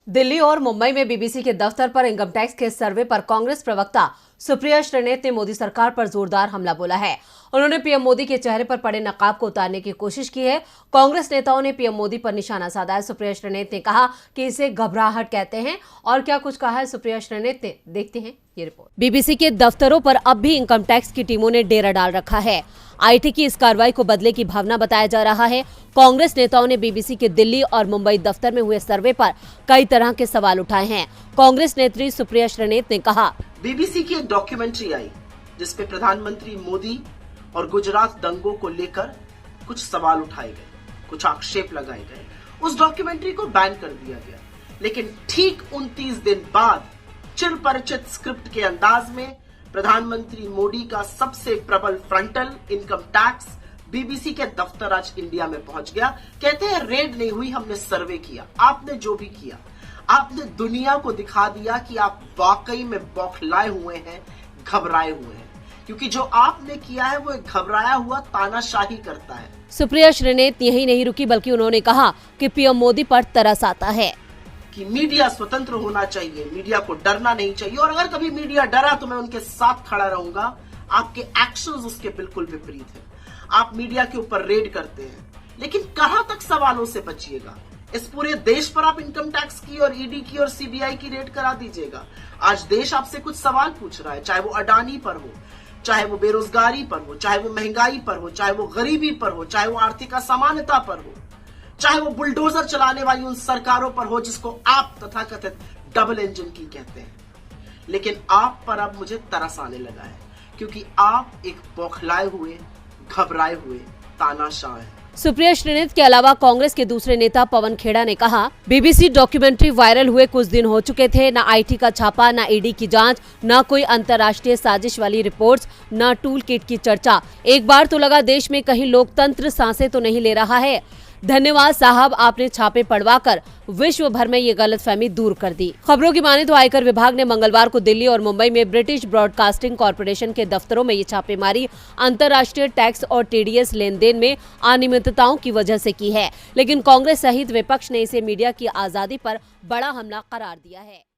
दिल्ली और मुंबई में बीबीसी के दफ्तर पर इनकम टैक्स के सर्वे पर कांग्रेस प्रवक्ता सुप्रिया श्रीनेत ने मोदी सरकार पर जोरदार हमला बोला है। उन्होंने पीएम मोदी के चेहरे पर पड़े नकाब को उतारने की कोशिश की है। कांग्रेस नेताओं ने पीएम मोदी पर निशाना साधा है। सुप्रिया श्रीनेत ने कहा कि इसे घबराहट कहते हैं। और क्या कुछ कहा है सुप्रिया श्रीनेत ने, देखते हैं ये रिपोर्ट। बीबीसी के दफ्तरों पर अब भी इनकम टैक्स की टीमों ने डेरा डाल रखा है। आईटी की इस कार्रवाई को बदले की भावना बताया जा रहा है। कांग्रेस नेताओं ने बीबीसी के दिल्ली और मुंबई दफ्तर में हुए सर्वे पर कई तरह के सवाल उठाए हैं। कांग्रेस नेत्री सुप्रिया श्रीनेत ने कहा, बीबीसी की एक डॉक्यूमेंट्री आई जिसपे प्रधानमंत्री मोदी और गुजरात दंगों को लेकर कुछ सवाल उठाए गए, कुछ आक्षेप लगाए गए। उस डॉक्यूमेंट्री को बैन कर दिया गया, लेकिन ठीक 29 दिन बाद चिरपरिचित स्क्रिप्ट के अंदाज में प्रधानमंत्री मोदी का सबसे प्रबल फ्रंटल इनकम टैक्स बीबीसी के दफ्तर आज इंडिया में पहुंच गया। कहते हैं रेड नहीं हुई, हमने सर्वे किया। आपने जो भी किया, आपने दुनिया को दिखा दिया कि आप वाकई में बौखलाए हुए हैं, घबराए हुए हैं, क्योंकि जो आपने किया है वो एक घबराया हुआ तानाशाही करता है। सुप्रिया श्रीनेत यही नहीं रुकी, बल्कि उन्होंने कहा कि पीएम मोदी पर तरस आता है कि मीडिया स्वतंत्र होना चाहिए, मीडिया को डरना नहीं चाहिए, और अगर कभी मीडिया डरा तो मैं उनके साथ खड़ा रहूंगा। आपके एक्शंस उसके बिल्कुल विपरीत हैं। आप मीडिया के ऊपर रेड करते हैं, लेकिन कहां तक सवालों से बचिएगा? इस पूरे देश पर आप इनकम टैक्स की और ईडी की और सीबीआई की रेड करा दीजिएगा। आज देश आपसे कुछ सवाल पूछ रहा है, चाहे वो अडानी पर हो, चाहे वो बेरोजगारी पर हो, चाहे वो महंगाई पर हो, चाहे वो गरीबी पर हो, चाहे वो आर्थिक असमानता पर हो, चाहे वो बुलडोजर चलाने वाली उन सरकारों पर हो जिसको आप तथाकथित डबल इंजन की कहते हैं। लेकिन आप पर अब मुझे तरस आने लगा है, क्योंकि आप एक बौखलाए हुए, घबराए हुए तानाशाह हैं। सुप्रिया श्रीनेत के अलावा कांग्रेस के दूसरे नेता पवन खेड़ा ने कहा, बीबीसी डॉक्यूमेंट्री वायरल हुए कुछ दिन हो चुके थे। न आईटी का छापा, न ईडी की जांच, न कोई अंतर्राष्ट्रीय साजिश वाली रिपोर्ट्स, न टूल किट की चर्चा। एक बार तो लगा देश में कहीं लोकतंत्र सांसें तो नहीं ले रहा है। धन्यवाद साहब, आपने छापे पड़वाकर विश्व भर में ये गलतफहमी दूर कर दी। खबरों की माने तो आयकर विभाग ने मंगलवार को दिल्ली और मुंबई में ब्रिटिश ब्रॉडकास्टिंग कॉर्पोरेशन के दफ्तरों में ये छापेमारी अंतर्राष्ट्रीय टैक्स और टीडीएस लेन देन में अनियमितताओं की वजह से की है। लेकिन कांग्रेस सहित विपक्ष ने इसे मीडिया की आजादी पर बड़ा हमला करार दिया है।